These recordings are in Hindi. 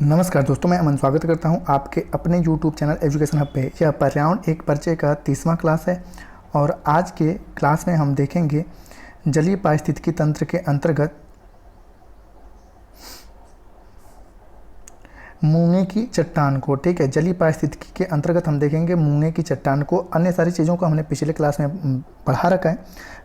नमस्कार दोस्तों, मैं अमन स्वागत करता हूं आपके अपने YouTube चैनल एजुकेशन हब पे। यह पर्यावरण एक परिचय का 30वां क्लास है और आज के क्लास में हम देखेंगे जलीय पारिस्थितिकी तंत्र के अंतर्गत मूंगे की चट्टान को। ठीक है, जलीय पारिस्थितिकी के अंतर्गत हम देखेंगे मूंगे की चट्टान को। अन्य सारी चीज़ों को हमने पिछले क्लास में पढ़ा रखा है।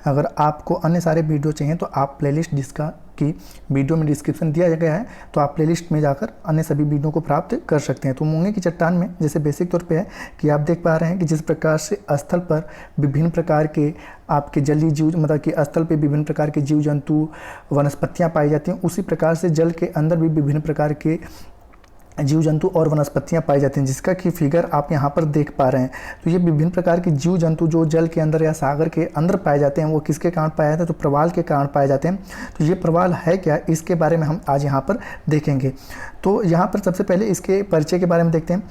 अगर आपको अन्य सारे वीडियो चाहिए तो आप प्लेलिस्ट जिसका कि वीडियो में डिस्क्रिप्शन दिया गया है, तो आप प्लेलिस्ट में जाकर अन्य सभी वीडियो को प्राप्त कर सकते हैं। तो मूंगे की चट्टान में जैसे बेसिक तौर पे है कि आप देख पा रहे हैं कि जिस प्रकार से स्थल पर विभिन्न प्रकार के आपके जलीय जीव, मतलब कि स्थल पे विभिन्न प्रकार के जीव जंतु वनस्पतियाँ पाई जाती हैं, उसी प्रकार से जल के अंदर भी विभिन्न प्रकार के जीव जंतु और वनस्पतियां पाई जाती हैं, जिसका कि फिगर आप यहां पर देख पा रहे हैं। तो ये विभिन्न प्रकार के जीव जंतु जो जल के अंदर या सागर के अंदर पाए जाते हैं, वो किसके कारण पाए जाते हैं? तो प्रवाल के कारण पाए जाते हैं। तो ये प्रवाल है क्या, इसके बारे में हम आज यहाँ पर देखेंगे। तो यहाँ पर सबसे पहले इसके परिचय के बारे में देखते हैं।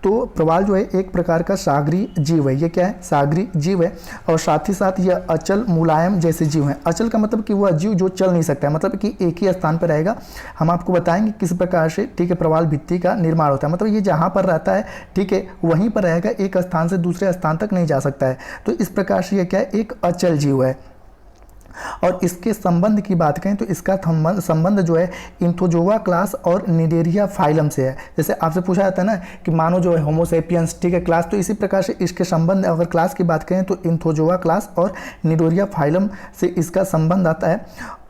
तो प्रवाल जो है एक प्रकार का सागरीय जीव है। ये क्या है? सागरीय जीव है। और साथ ही साथ यह अचल मुलायम जैसे जीव हैं। अचल का मतलब कि वह जीव जो चल नहीं सकता है, मतलब कि एक ही स्थान पर रहेगा। हम आपको बताएंगे किस प्रकार से, ठीक है, प्रवाल भित्ति का निर्माण होता है। मतलब ये जहाँ पर रहता है, ठीक है, वहीं पर रहेगा, एक स्थान से दूसरे स्थान तक नहीं जा सकता है। तो इस प्रकार से यह क्या है? एक अचल जीव है। और इसके संबंध की बात करें तो इसका संबंध जो है इंथोजोआ क्लास और निडेरिया फाइलम से है। जैसे आपसे पूछा जाता है ना कि मानो जो है होमोसेपियंस, ठीक है, क्लास, तो इसी प्रकार से इसके संबंध, अगर क्लास की बात करें तो इंथोजोआ क्लास और निडेरिया फाइलम से इसका संबंध आता है।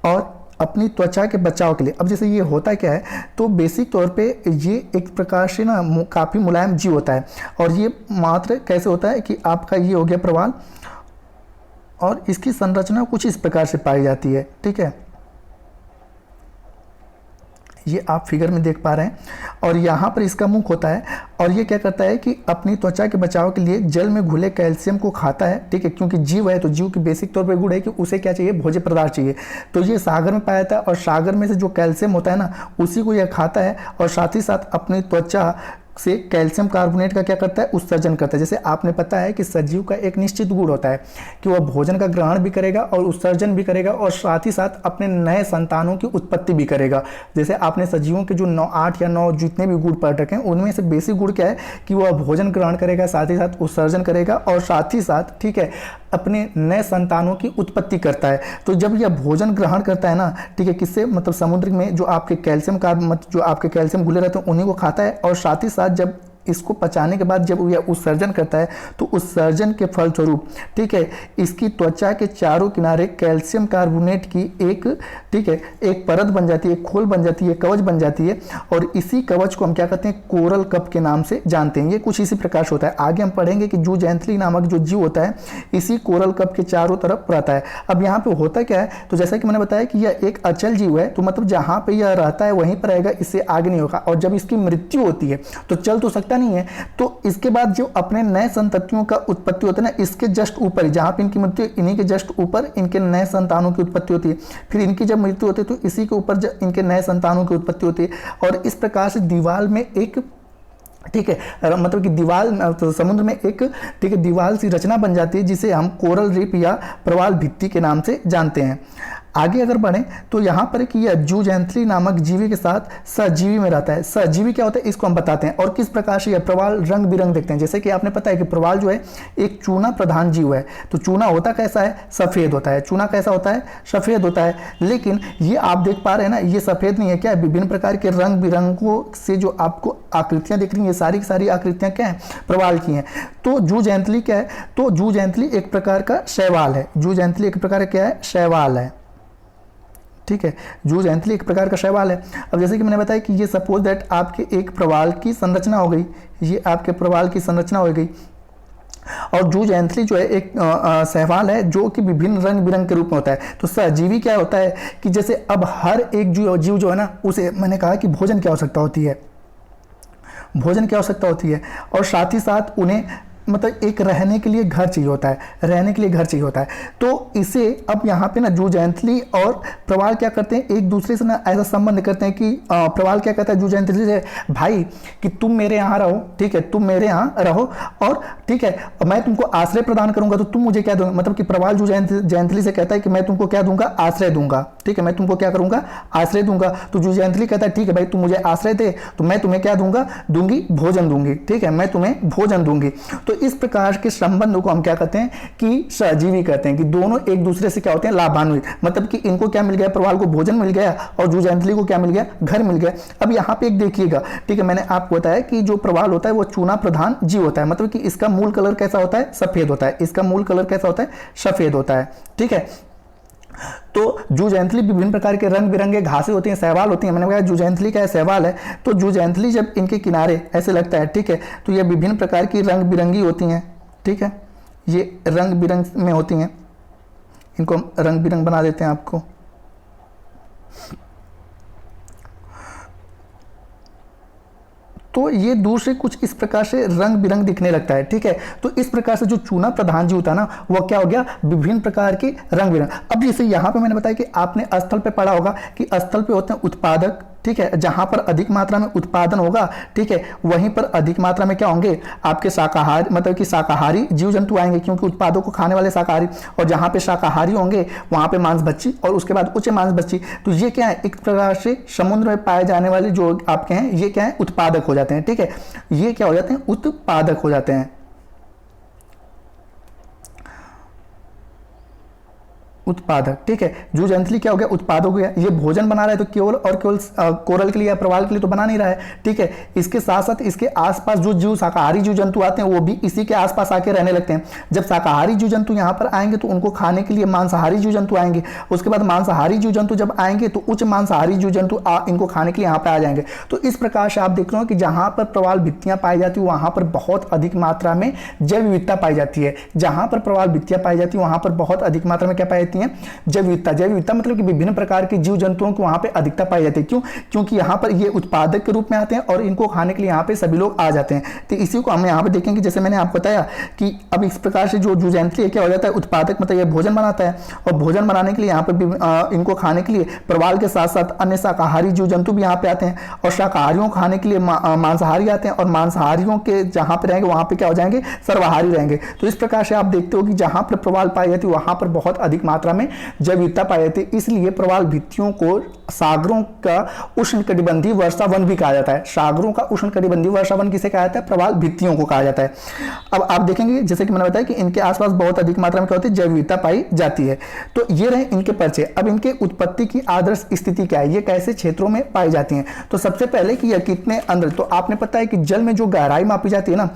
और अपनी त्वचा के बचाव के लिए, अब जैसे ये होता क्या है, तो बेसिक तौर पे ये एक प्रकार से ना काफ़ी मुलायम जीव होता है। और ये मात्र कैसे होता है कि आपका ये हो गया प्रवाल, और इसकी संरचना कुछ इस प्रकार से पाई जाती है। ठीक है, ये आप फिगर में देख पा रहे हैं। और यहाँ पर इसका मुख होता है, और ये क्या करता है कि अपनी त्वचा के बचाव के लिए जल में घुले कैल्शियम को खाता है। ठीक है, क्योंकि जीव है तो जीव की बेसिक तौर पर गुण है कि उसे क्या चाहिए? भोज्य पदार्थ चाहिए। तो ये सागर में पाया जाता है, और सागर में से जो कैल्शियम होता है ना, उसी को यह खाता है। और साथ ही साथ अपनी त्वचा से कैल्शियम कार्बोनेट का क्या करता है? उत्सर्जन करता है। जैसे आपने पता है कि सजीव का एक निश्चित गुण होता है कि वह भोजन का ग्रहण भी करेगा और उत्सर्जन भी करेगा, और साथ ही साथ अपने नए संतानों की उत्पत्ति भी करेगा। जैसे आपने सजीवों के जो 8 या 9 जितने भी गुण पढ़ रखे हैं, उनमें से बेसिक गुण क्या है कि वह भोजन ग्रहण करेगा, साथ ही साथ उत्सर्जन करेगा, और साथ ही साथ, ठीक है, अपने नए संतानों की उत्पत्ति करता है। तो जब यह भोजन ग्रहण करता है ना, ठीक है, किससे? मतलब समुद्र में जो आपके कैल्शियम जो आपके कैल्शियम घुले रहते हैं, उन्हीं को खाता है। और साथ ही साथ जब इसको पचाने के बाद जब यह उत्सर्जन करता है, तो उत्सर्जन के फलस्वरूप, ठीक है, इसकी त्वचा के चारों किनारे कैल्शियम कार्बोनेट की एक, ठीक है, एक परत बन जाती है, खोल बन जाती है, कवच बन जाती है। और इसी कवच को हम क्या कहते हैं? कोरल कप के नाम से जानते हैं। ये कुछ इसी प्रकार से होता है। आगे हम पढ़ेंगे कि जूजेंथली नामक जो जीव होता है, इसी कोरल कप के चारों तरफ रहता है। अब यहाँ पे होता क्या है? तो जैसा कि मैंने बताया कि यह एक अचल जीव है, तो मतलब जहाँ पे यह रहता है वहीं पर रहेगा, इससे आगे नहीं होगा। और जब इसकी मृत्यु होती है तो चल तो सकता नहीं है, तो इसके बाद जो अपने नए संततियों का उत्पत्ति होता है ना, इसके जस्ट ऊपर, जहां पे इनकी मृत्यु, इन्हीं के जस्ट ऊपर इनके नए संतानों की उत्पत्ति होती है। फिर इनकी जब मृत्यु होती है तो इसी के ऊपर इनके नए संतानों की उत्पत्ति होती है। और इस प्रकार से दीवार में एक, ठीक है, मतलब कि दीवार, तो समुद्र में एक, ठीक है, दीवार सी रचना बन जाती है, जिसे हम कोरल रीफ या प्रवाल भित्ति के नाम से जानते हैं। आगे अगर बढ़ें तो यहाँ पर कि यह जूजेंथली नामक जीवी के साथ सहजीवी में रहता है। सहजीवी क्या होता है, इसको हम बताते हैं। और किस प्रकार से यह प्रवाल रंग बिरंग देखते हैं। जैसे कि आपने पता है कि प्रवाल जो है एक चूना प्रधान जीव है। तो चूना होता कैसा है? सफ़ेद होता है। चूना कैसा होता है? सफ़ेद होता है। लेकिन ये आप देख पा रहे हैं ना, ये सफ़ेद नहीं है, क्या है? विभिन्न प्रकार के रंग बिरंगों से जो आपको आकृतियाँ दिख रही हैं, ये सारी की सारी आकृतियाँ क्या हैं? प्रवाल की हैं। तो जूजेंथली क्या है? तो जूजेंथली एक प्रकार का शैवाल है। जूजेंथली एक प्रकार का क्या है? शैवाल है। ठीक है, जूजेंथली एक प्रकार का शैवाल है। अब जैसे कि मैंने बताया कि ये सपोज दैट आपके एक प्रवाल की संरचना हो गई, ये आपके प्रवाल की संरचना हो गई। और जूजेंथली जो है एक शैवाल है जो कि विभिन्न रंग बिरंग के रूप में होता है। तो सहजीवी क्या होता है कि जैसे अब हर एक जीव जो है ना, उसे मैंने कहा कि भोजन की आवश्यकता होती है, भोजन की आवश्यकता होती है। और साथ ही साथ उन्हें मतलब एक रहने के लिए घर चाहिए होता है, रहने के लिए घर चाहिए होता है। तो इसे अब यहाँ पे ना जूजेंथली और प्रवाल क्या करते हैं, एक दूसरे से ना ऐसा संबंध करते हैं कि प्रवाल क्या कहता है जूजेंथली से, भाई कि तुम मेरे यहाँ रहो, ठीक है, तुम मेरे यहाँ रहो और ठीक है मैं तुमको आश्रय प्रदान करूंगा, तो तुम मुझे क्या दोगे, मतलब कि प्रवाल जूजेंथली से कहता है कि मैं तुमको क्या दूंगा, आश्रय दूंगा, ठीक है, मैं तुमको क्या करूंगा, आश्रय दूंगा। तो जूजेंथली कहता है ठीक है भाई तुम मुझे आश्रय दे तो मैं तुम्हें क्या दूंगा, दूंगी भोजन दूंगी, ठीक है, मैं तुम्हें भोजन दूंगी। तो इस प्रकार के संबंधों को हम क्या कहते हैं कि सहजीवी कहते हैं, कि दोनों एक दूसरे से क्या होते हैं, लाभान्वित, मतलब कि इनको क्या मिल गया, प्रवाल को भोजन मिल गया और जूजेंथली को क्या मिल गया, घर मिल गया। अब यहाँ पे एक देखिएगा, ठीक है, मैंने आपको बताया कि जो प्रवाल होता है वो चूना प्रधान जीव होता है, मतलब कि इसका मूल कलर कैसा होता है, सफेद होता है, इसका मूल कलर कैसा होता है, सफेद होता है, ठीक है। तो जूजेंथली विभिन्न प्रकार के रंग बिरंगे घासें होती हैं, शैवाल होती हैं, मैंने कहा जूजेंथली का शैवाल है। तो जूजेंथली जब इनके किनारे ऐसे लगता है, ठीक है, तो ये विभिन्न प्रकार की रंग बिरंगी होती हैं, ठीक है, ये रंग बिरंग में होती हैं, इनको हम रंग बिरंग बना देते हैं आपको। तो ये दूर से कुछ इस प्रकार से रंग बिरंग दिखने लगता है, ठीक है। तो इस प्रकार से जो चूना प्रधान जीव होता है ना, वो क्या हो गया, विभिन्न प्रकार के रंग बिरंग। अब जैसे यहाँ पे मैंने बताया कि आपने स्थल पे पढ़ा होगा कि स्थल पे होते हैं उत्पादक, ठीक है, जहां पर अधिक मात्रा में उत्पादन होगा, ठीक है, वहीं पर अधिक मात्रा में क्या होंगे, आपके शाकाहारी, मतलब कि शाकाहारी जीव जंतु आएंगे, क्योंकि उत्पादों को खाने वाले शाकाहारी, और जहां पे शाकाहारी होंगे वहां पे मांसभक्षी और उसके बाद उच्च मांसभक्षी। तो ये क्या है, एक प्रकार से समुद्र में पाए जाने वाले जो आपके हैं ये क्या है, उत्पादक हो जाते हैं, ठीक है, ये क्या हो जाते हैं, उत्पादक हो जाते हैं, उत्पादक, ठीक है। जूजेंथली क्या हो गया, उत्पादक हो गया। ये भोजन बना रहा है तो केवल और केवल कोरल के लिए या प्रवाल के लिए तो बना नहीं रहा है, ठीक है। इसके साथ साथ इसके आसपास जो जीव शाकाहारी जीव जंतु आते हैं वो भी इसी के आसपास आके रहने लगते हैं। जब शाकाहारी जीव जंतु यहाँ पर आएंगे तो उनको खाने के लिए मांसाहारी जीव जंतु आएंगे, उसके बाद मांसाहारी जीव जंतु जब आएंगे तो उच्च मांसाहारी जीव जंतु इनको खाने के लिए यहाँ पर आ जाएंगे। तो इस प्रकार से आप देख रहे हो कि जहाँ पर प्रवाल भित्तियाँ पाई जाती है वहाँ पर बहुत अधिक मात्रा में जैव विविधता पाई जाती है, जहाँ पर प्रवाल भित्तियाँ पाई जाती है वहाँ पर बहुत अधिक मात्रा में क्या पाई जाती है, जैव विविधता। जैव विविधता मतलब कि विभिन्न प्रकार के जीव जंतुओं की वहां पे अधिकता पाई जाती है। क्यों, क्योंकि यहाँ पर ये उत्पादक के रूप में आते हैं और इनको खाने के लिए यहाँ पे सभी लोग आ जाते हैं। तो इसी को हम यहाँ पे देखेंगे, जैसे मैंने आपको बताया कि अब इस प्रकार से जो जूजेंथली क्या हो जाता है, उत्पादक, मतलब ये भोजन बनाता है और भोजन बनाने के लिए यहाँ पे इनको खाने के लिए प्रवाल के साथ साथ अन्य शाकाहारी जीव जंतु भी यहाँ पे आते हैं, और शाकाहारियों को खाने के लिए मांसाहारी आते हैं, और मांसाहारियों के जहाँ पे रहेंगे वहाँ पे क्या हो जाएंगे, सर्वाहारी रहेंगे। तो इस प्रकार से आप देखते हो कि जहाँ पर प्रवाल पाई जाती है वहाँ पर बहुत अधिक मात्रा में जैव विविधता पाई जाती है। इसलिए प्रवाल भित्तियों को सागरों का उष्णकटिबंधीय वर्षा वन भी कहा जाता है। सागरों का उष्णकटिबंधीय वर्षा वन किसे कहा जाता है, प्रवाल भित्तियों को कहा जाता है। अब आप देखेंगे जैसे कि मैंने बताया कि इनके आसपास बहुत अधिक मात्रा में क्या होती है, जैव विविधता पाई जाती है। तो ये रहे इनके परिचय। अब इनके उत्पत्ति की आदर्श स्थिति क्या है, ये कैसे क्षेत्रों में पाई जाती हैं। तो सबसे पहले कि यह कितने अंदर, तो आपने पता है कि जल में जो गहराई मापी जाती है ना,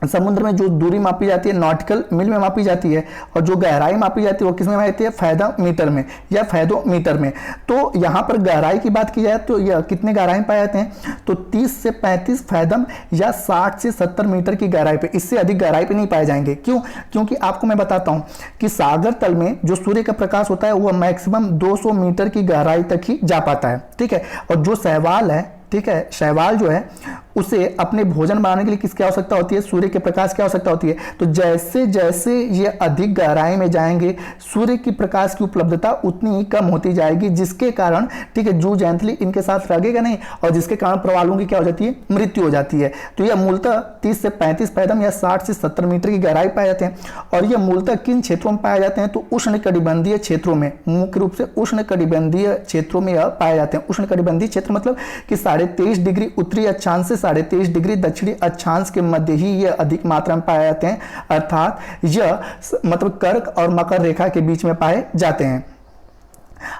समुद्र में जो दूरी मापी जाती है नॉटिकल मील में मापी जाती है, और जो गहराई मापी जाती है वो किसमें मापी जाती है, फैदोमीटर में या फैदोमीटर में। तो यहाँ पर गहराई की बात की जाए तो यह कितने गहराई में पाए जाते हैं, तो 30 से 35 फैदम या 60 से 70 मीटर की गहराई पे, इससे अधिक गहराई पे नहीं पाए जाएंगे। क्यों, क्योंकि आपको मैं बताता हूँ कि सागर तल में जो सूर्य का प्रकाश होता है वह मैक्सिमम 200 मीटर की गहराई तक ही जा पाता है, ठीक है। और जो शैवाल है, ठीक है, शैवाल जो है उसे अपने भोजन बनाने के लिए किसकी आवश्यकता होती है, सूर्य के प्रकाश की आवश्यकता होती है। तो जैसे जैसे ये अधिक गहराई में जाएंगे सूर्य की प्रकाश की उपलब्धता उतनी ही कम होती जाएगी, जिसके कारण, ठीक है, जूजेंथली इनके साथ लगेगा नहीं, और जिसके कारण प्रवालों की क्या हो जाती है, मृत्यु हो जाती है। तो यह मूलतः 30 से 35 पैदम या 60 से 70 मीटर की गहराई पाए जाते हैं। और यह मूलतः किन क्षेत्रों में पाए जाते हैं, तो उष्णकटिबंधीय क्षेत्रों में, मुख्य रूप से उष्णकटिबंधीय क्षेत्रों में यह पाए जाते हैं। उष्णकटिबंधीय क्षेत्र मतलब कि 23.5 डिग्री उत्तरी अक्षांश से 23.5 डिग्री दक्षिणी अक्षांश के मध्य ही यह अधिक मात्रा में पाए जाते हैं, अर्थात यह मतलब कर्क और मकर रेखा के बीच में पाए जाते हैं।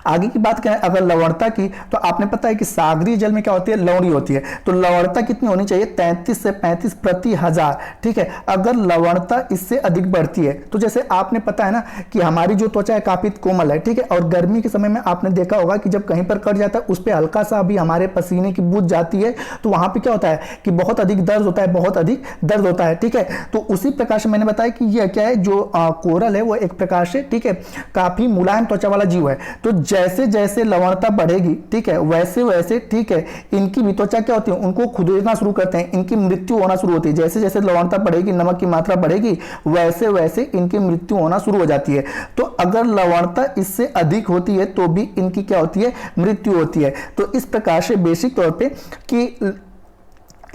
आगे की बात करें अगर लवणता की, तो आपने पता है कि सागरीय जल में क्या होती है, लवणी होती है। तो लवणता कितनी होनी चाहिए, 33 से 35 प्रति हजार, ठीक है। अगर लवणता इससे अधिक बढ़ती है, तो जैसे आपने पता है ना कि हमारी जो त्वचा है काफी कोमल है, ठीक है, और गर्मी के समय में आपने देखा होगा कि जब कहीं पर कट जाता है उस पर हल्का सा भी हमारे पसीने की बूंद जाती है, तो वहां पर क्या होता है कि बहुत अधिक दर्द होता है, बहुत अधिक दर्द होता है, ठीक है। तो उसी प्रकार से मैंने बताया कि यह क्या है, जो कोरल है वो एक प्रकार से, ठीक है, काफी मुलायम त्वचा वाला जीव है। तो जैसे जैसे लवणता बढ़ेगी, ठीक है, वैसे वैसे, ठीक है, इनकी भी त्वचा क्या होती है, उनको खुदना शुरू करते हैं, इनकी मृत्यु होना शुरू होती है। जैसे जैसे लवणता बढ़ेगी, नमक की मात्रा बढ़ेगी, वैसे वैसे इनकी मृत्यु होना शुरू हो जाती है। तो अगर लवणता इससे अधिक होती है तो भी इनकी क्या होती है, मृत्यु होती है। तो इस प्रकार से बेसिक तौर पे कि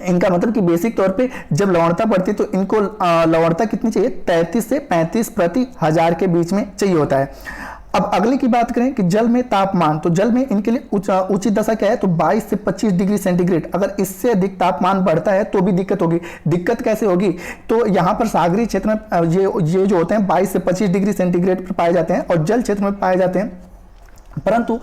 इनका मतलब कि बेसिक तौर पे जब लवणता बढ़ती है तो इनको लवणता कितनी चाहिए, 33 से 35 प्रति हजार के बीच में चाहिए होता है। अब अगले की बात करें कि जल में तापमान, तो जल में इनके लिए उचित दशा क्या है, तो 22 से 25 डिग्री सेंटीग्रेड। अगर इससे अधिक तापमान बढ़ता है तो भी दिक्कत होगी। दिक्कत कैसे होगी, तो यहाँ पर सागरीय क्षेत्र में ये जो होते हैं 22 से 25 डिग्री सेंटीग्रेड पर पाए जाते हैं और जल क्षेत्र में पाए जाते हैं, परंतु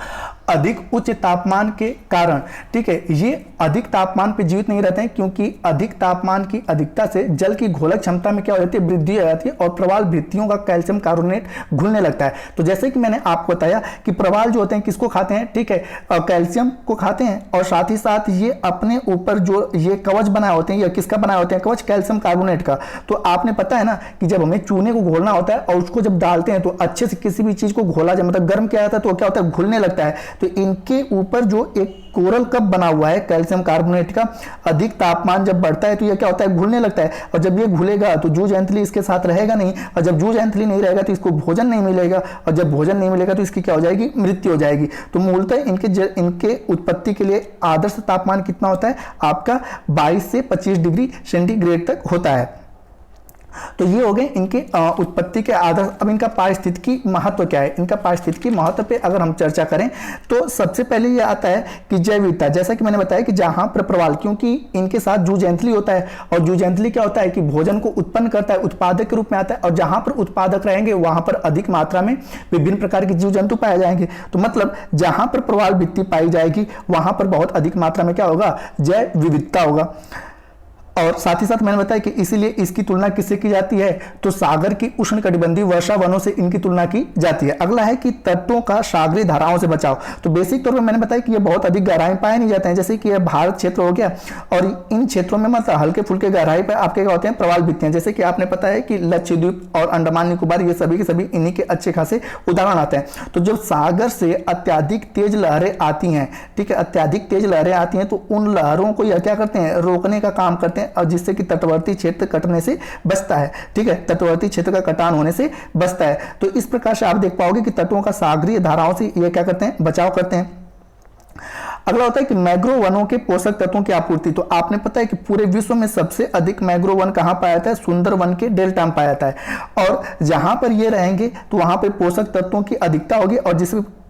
अधिक उच्च तापमान के कारण, ठीक है, ये अधिक तापमान पे जीवित नहीं रहते हैं, क्योंकि अधिक तापमान की अधिकता से जल की घोलक क्षमता में क्या हो जाती है, वृद्धि हो जाती है और प्रवाल भित्तियों का कैल्शियम कार्बोनेट घुलने लगता है। तो जैसे कि मैंने आपको बताया कि प्रवाल जो होते हैं किसको खाते हैं, ठीक है, कैल्शियम को खाते हैं, और साथ ही साथ ये अपने ऊपर जो ये कवच बनाए होते हैं, या किसका बनाए होते हैं कवच, कैल्शियम कार्बोनेट का। तो आपने पता है ना कि जब हमें चूने को घोलना होता है और उसको जब डालते हैं तो अच्छे से किसी भी चीज को घोला जाए, मतलब गर्म किया जाता है तो क्या होता है, घुलने लगता है। तो इनके ऊपर जो एक कोरल कप बना हुआ है कैल्शियम कार्बोनेट का, अधिक तापमान जब बढ़ता है तो ये क्या होता है, घुलने लगता है। और जब ये घुलेगा तो जूज एंथली इसके साथ रहेगा नहीं, और जब जूज एंथली नहीं रहेगा तो इसको भोजन नहीं मिलेगा, और जब भोजन नहीं मिलेगा तो इसकी क्या हो जाएगी, मृत्यु हो जाएगी। तो मूलतः इनके उत्पत्ति के लिए आदर्श तापमान कितना होता है आपका, 22 से 25 डिग्री सेंटीग्रेड तक होता है। तो ये हो गए इनके उत्पत्ति के आदर्श। अब इनका पारिस्थितिकी महत्व क्या है, इनका पारिस्थितिकी महत्व पे अगर हम चर्चा करें तो सबसे पहले ये आता है कि जैव विविधता। जैसा कि मैंने बताया कि जहां पर प्रवाल, क्योंकि इनके साथ जूजेंथली होता है, और जूजेंथली क्या होता है कि भोजन को उत्पन्न करता है, उत्पादक के रूप में आता है, और जहां पर उत्पादक रहेंगे वहां पर अधिक मात्रा में विभिन्न प्रकार के जीव जंतु पाए जाएंगे। तो मतलब जहां पर प्रवाल भित्ति पाई जाएगी वहां पर बहुत अधिक मात्रा में क्या होगा, जैव विविधता होगा। और साथ ही साथ मैंने बताया कि इसीलिए इसकी तुलना किससे की जाती है, तो सागर की उष्णकटिबंधीय वर्षा वनों से इनकी तुलना की जाती है। अगला है कि तटों का सागरीय धाराओं से बचाव। तो बेसिक तौर पर मैंने बताया कि ये बहुत अधिक गहराई पाए नहीं जाते हैं, जैसे कि यह भारत क्षेत्र हो गया, और इन क्षेत्रों में मतलब हल्के फुल्के गहराई पर आपके क्या होते हैं, प्रवाल भित्तियां। जैसे कि आपने पता है कि लक्षद्वीप और अंडमान निकोबार, ये सभी के सभी इन्हीं के अच्छे खासे उदाहरण आते हैं। तो जब सागर से अत्यधिक तेज लहरें आती हैं, ठीक है, अत्यधिक तेज लहरें आती हैं, तो उन लहरों को यह क्या करते हैं, रोकने का काम करते हैं, और जिससे कि तटवर्ती क्षेत्र कटने से बचता है, ठीक है, तटवर्ती क्षेत्र का कटान होने से बचता है। तो इस प्रकार से आप देख पाओगे कि तटों का सागरीय धाराओं से ये क्या करते हैं, बचाव करते हैं। अगला होता है कि मैंग्रोव वनों के पोषक तत्वों की आपूर्ति। तो आपने पता है कि पूरे विश्व में सबसे अधिक मैंग्रोव वन कहां पाया जाता है, सुंदरवन के डेल्टा में पाया जाता है, और जहां पर ये रहेंगे तो वहां पर पोषक तत्वों की अधिकता होगी, और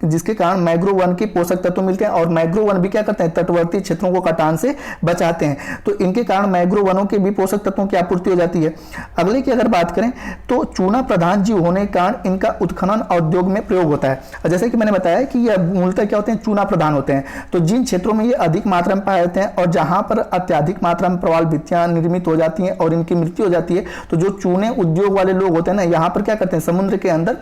जिसके कारण मैंग्रोव वन के पोषक तत्व मिलते हैं। और मैंग्रोव वन भी क्या करते हैं, तटवर्ती क्षेत्रों को कटान से बचाते हैं। तो इनके कारण मैंग्रोव वनों के भी पोषक तत्वों की आपूर्ति हो जाती है। अगले की अगर बात करें तो चूना प्रधान जीव होने के कारण इनका उत्खनन उद्योग में प्रयोग होता है। और जैसे कि मैंने बताया कि यह मूलतः क्या होते हैं, चूना प्रधान होते हैं। तो जिन क्षेत्रों में ये अधिक मात्रा में पाए जाते हैं और जहां पर अत्यधिक मात्रा में प्रवाल भित्तियां निर्मित हो जाती हैं और इनकी मृत्यु हो जाती है, तो जो चूने उद्योग वाले लोग होते हैं ना, यहाँ पर क्या करते हैं, समुद्र के अंदर,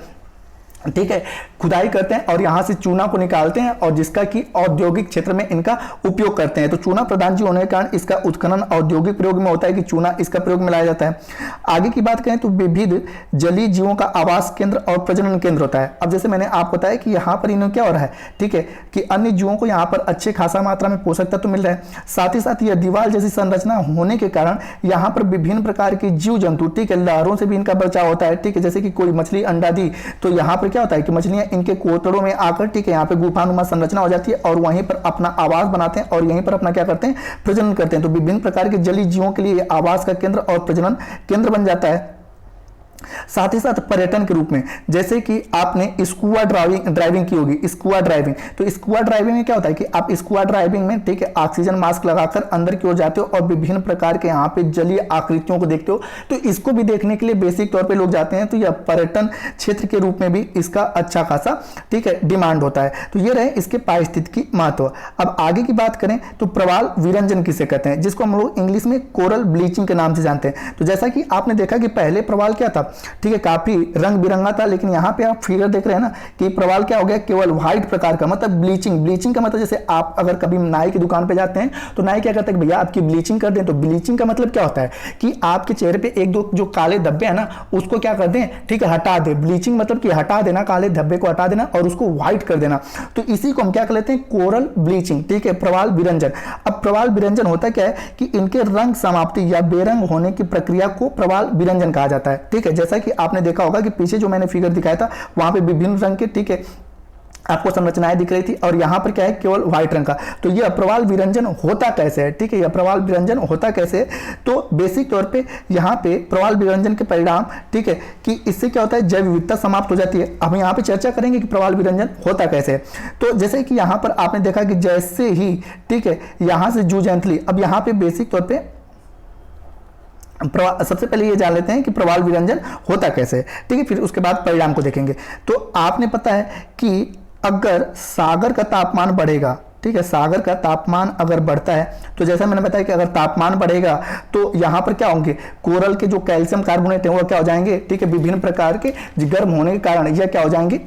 ठीक है, खुदाई करते हैं और यहां से चूना को निकालते हैं, और जिसका कि औद्योगिक क्षेत्र में इनका उपयोग करते हैं। तो चूना प्रधान जीव होने के कारण इसका उत्खनन औद्योगिक प्रयोग में होता है कि चूना इसका प्रयोग में लाया जाता है। आगे की बात करें तो विविध जलीय जीवों का आवास केंद्र और प्रजनन केंद्र होता है। अब जैसे मैंने आपको बताया कि यहाँ पर इन्हें क्या हो रहा है, ठीक है, कि अन्य जीवों को यहाँ पर अच्छे खासा मात्रा में पोषक तत्व मिल रहा है। साथ ही साथ यह दीवार जैसी संरचना होने के कारण यहाँ पर विभिन्न प्रकार के जीव जंतु, ठीक है, लहरों से भी इनका बचाव होता है, ठीक है। जैसे कि कोई मछली अंडा दी तो यहाँ पर क्या होता है कि मछलियां इनके कोतड़ों में आकर, ठीक है, यहाँ पे गुफानुमा संरचना हो जाती है और वहीं पर अपना आवास बनाते हैं और यहीं पर अपना क्या करते हैं, प्रजनन करते हैं। तो विभिन्न प्रकार के जलीय जीवों के लिए आवास का केंद्र और प्रजनन केंद्र बन जाता है। साथ ही साथ पर्यटन के रूप में, जैसे कि आपने स्कूबा ड्राइविंग की होगी, स्कूबा ड्राइविंग। तो स्कूबा ड्राइविंग में क्या होता है कि आप स्कूबा ड्राइविंग में, ठीक है, ऑक्सीजन मास्क लगाकर अंदर की ओर जाते हो और विभिन्न प्रकार के यहाँ पे जलीय आकृतियों को देखते हो। तो इसको भी देखने के लिए बेसिक तौर पे लोग जाते हैं। तो यह पर्यटन क्षेत्र के रूप में भी इसका अच्छा खासा, ठीक है, डिमांड होता है। तो ये रहे इसके पारिस्थितिकी महत्व। अब आगे की बात करें तो प्रवाल विरंजन किसे कहते हैं, जिसको हम लोग इंग्लिश में कोरल ब्लीचिंग के नाम से जानते हैं। तो जैसा कि आपने देखा कि पहले प्रवाल क्या था, ठीक है, काफी रंग बिरंगा था, लेकिन यहाँ पे आप फिगर देख रहे हैं ना कि प्रवाल क्या हो गया, केवल व्हाइट प्रकार का, मतलब ब्लीचिंग का मतलब जैसे आप अगर कभी नाई की दुकान पे जाते हैं तो नाई क्या कहता है कि भैया आपकी ब्लीचिंग कर दें, तो ब्लीचिंग का मतलब क्या होता है कि आपके चेहरे पे एक दो जो काले धब्बे हैं ना उसको क्या कर दें, ठीक है, हटा दे। ब्लीचिंग मतलब कि हटा देना, काले धब्बे को हटा देना और उसको व्हाइट कर देना, तो इसी को हम क्या कर लेते हैं, कोरल ब्लीचिंग, ठीक है, प्रवाल विरंजन। अब प्रवाल विरंजन होता क्या है कि इनके रंग समाप्ति या बेरंग होने की प्रक्रिया को प्रवाल विरंजन कहा जाता है, ठीक है। जैसा कि आपने देखा होगा कि पीछे जो मैंने फिगर दिखाया था वहां पे विभिन्न रंग के, ठीक है, आपको संरचनाएं दिख रही थी, और यहां पर क्या है, केवल व्हाइट रंग का। तो ये अप्रवाल विरंजन होता कैसे है, ठीक है, ये अप्रवाल विरंजन होता कैसे है, तो बेसिक तौर पे यहां पे प्रवाल विरंजन के परिणाम, ठीक है, कि इससे क्या होता है, जैव विविधता समाप्त हो जाती है। अब यहां पे चर्चा करेंगे कि प्रवाल विरंजन होता कैसे है। तो जैसे कि यहां पर आपने देखा कि जैसे ही, ठीक है, यहां से जूजेंथली, अब यहां पे बेसिक तौर पे सबसे पहले ये जान लेते हैं कि प्रवाल विरंजन होता कैसे है, ठीक है, फिर उसके बाद परिणाम को देखेंगे। तो आपने पता है कि अगर सागर का तापमान बढ़ेगा, ठीक है, सागर का तापमान अगर बढ़ता है तो जैसा मैंने बताया कि अगर तापमान बढ़ेगा तो यहां पर क्या होंगे, कोरल के जो कैल्शियम कार्बोनेट है वो क्या हो जाएंगे, ठीक है, विभिन्न प्रकार के गर्म होने के कारण यह क्या हो जाएंगे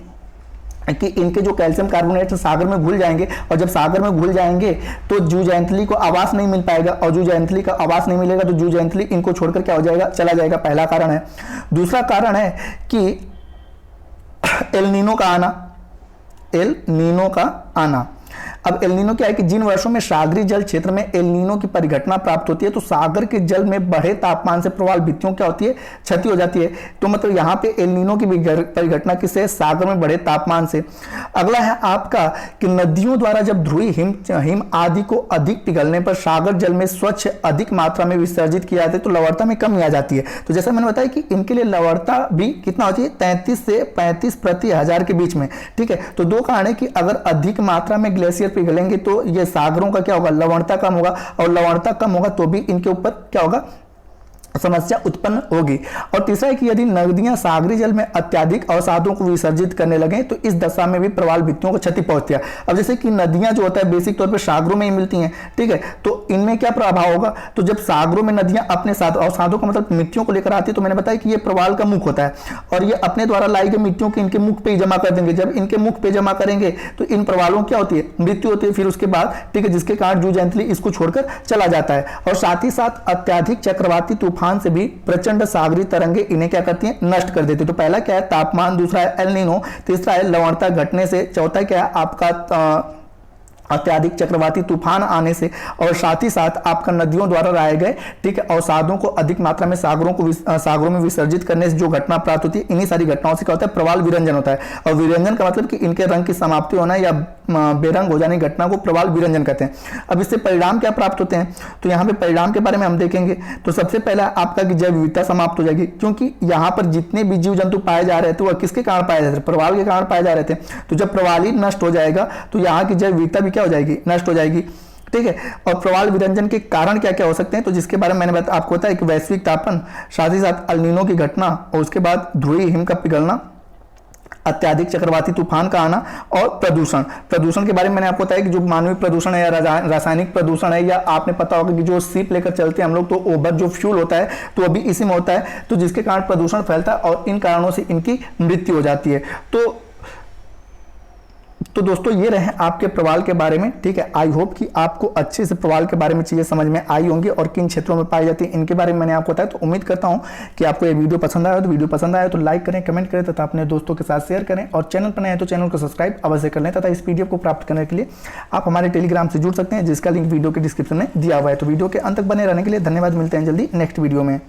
कि इनके जो कैल्शियम कार्बोनेट सागर में घुल जाएंगे, और जब सागर में घुल जाएंगे तो जूजेंथली को आवास नहीं मिल पाएगा, और जूजेंथली का आवास नहीं मिलेगा तो जूजेंथली इनको छोड़कर क्या हो जाएगा, चला जाएगा। पहला कारण है। दूसरा कारण है कि एल नीनो का आना, एल नीनो का आना। अब एल नीनो क्या है कि जिन वर्षों में सागरीय जल क्षेत्र में एल नीनो की परिघटना प्राप्त होती है तो सागर के जल में बढ़े तापमान से प्रवाल भित्तियों क्या होती है, क्षति हो जाती है। तो मतलब यहां पे एल नीनो की परिघटना किससे, सागर में बढ़े तापमान से। अगला है आपका कि नदियों द्वारा जब ध्रुवीय हिम आदि को अधिक पिघलने पर सागर जल में स्वच्छ अधिक मात्रा में विसर्जित किया जाता है तो लवणता में कमी आ जाती है। तो जैसा मैंने बताया कि इनके लिए लवणता भी कितना होती है, 33 से 35 प्रति हजार के बीच में, ठीक है। तो दो कारण है कि अगर अधिक मात्रा में ग्लेशियर पिघलेंगे तो ये सागरों का क्या होगा, लवणता कम होगा, और लवणता कम होगा तो भी इनके ऊपर क्या होगा, समस्या उत्पन्न होगी। और तीसरा है कि यदि नदियां सागरीय जल में अत्यधिक अवसादों को विसर्जित करने लगे तो इस दशा में भी प्रवाल भित्तियों को क्षति पहुंचती है। अब जैसे कि नदियां जो होता है बेसिक तौर पे सागरों में ही मिलती हैं, ठीक है, तो इनमें क्या प्रभाव होगा, तो जब सागरों में नदियां अपने साथ, अवसादों का मतलब मिट्टियों को लेकर आती है, तो मैंने बताया कि ये प्रवाल का मुख होता है और ये अपने द्वारा लाई गई मिट्टियों को इनके मुख पे ही जमा कर देंगे। जब इनके मुख पे जमा करेंगे तो इन प्रवालों क्या होती है, मृत्यु होती है। फिर उसके बाद, ठीक है, जिसके कारण जूजेंथली इसको छोड़कर चला जाता है। और साथ ही साथ अत्यधिक चक्रवाती तूफान से भी प्रचंड सागरीय तरंगे इन्हें क्या करती हैं, नष्ट कर देती है। तो पहला क्या है, तापमान, दूसरा है एल नीनो, तीसरा है लवणता घटने से, चौथा क्या है आपका अत्यधिक चक्रवाती तूफान आने से, और साथ ही साथ आपका नदियों द्वारा लाए गए, ठीक है, अवसादों को अधिक मात्रा में सागरों में विसर्जित करने से जो घटना प्राप्त होती है, इन्हीं सारी घटनाओं से क्या होता है, प्रवाल विरंजन होता है। और विरंजन का मतलब कि इनके रंग की समाप्ति होना या बेरंग हो जाने की घटना को प्रवाल विरंजन कहते हैं। अब इससे परिणाम क्या प्राप्त होते हैं, तो यहाँ पे परिणाम के बारे में हम देखेंगे। तो सबसे पहला आपका कि जैव विविधता समाप्त हो जाएगी, क्योंकि यहाँ पर जितने भी जीव जंतु पाए जा रहे थे वह किसके कारण पाए जा रहे थे, प्रवाल के कारण पाए जा रहे थे। तो जब प्रवाल ही नष्ट हो जाएगा तो यहाँ की जैव विविधता भी क्या हो जाएगी, नष्ट हो जाएगी, ठीक है। और प्रवाल विरंजन के कारण क्या क्या हो सकते हैं, तो जिसके बारे में मैंने आपको बताया कि वैश्विक तापन, साथ ही साथ एल नीनो की घटना, और उसके बाद ध्रुवीय हिम का पिघलना, अत्यधिक चक्रवाती तूफान का आना, और प्रदूषण के बारे में मैंने आपको बताया कि जो मानवीय प्रदूषण है या रासायनिक प्रदूषण है, या आपने पता होगा कि जो शिप लेकर चलते हैं हम लोग तो ओवर जो फ्यूल होता है तो अभी इसी में होता है, तो जिसके कारण प्रदूषण फैलता है और इन कारणों से इनकी मृत्यु हो जाती है। तो दोस्तों ये रहे आपके प्रवाल के बारे में, ठीक है। आई होप कि आपको अच्छे से प्रवाल के बारे में चीजें समझ में आई होंगी और किन क्षेत्रों में पाई जाती है इनके बारे में मैंने आपको बताया। तो उम्मीद करता हूं कि आपको ये वीडियो पसंद आया। तो वीडियो पसंद आया तो लाइक करें, कमेंट करें तथा अपने दोस्तों के साथ शेयर करें, और चैनल पर नए हैं तो चैनल को सब्सक्राइब अवश्य कर लें। तथा इस पीडीएफ को प्राप्त करने के लिए आप हमारे टेलीग्राम से जुड़ सकते हैं, जिसका लिंक वीडियो के डिस्क्रिप्शन में दिया हुआ है। तो वीडियो के अंत तक बने रहने के लिए धन्यवाद। मिलते हैं जल्दी नेक्स्ट वीडियो में।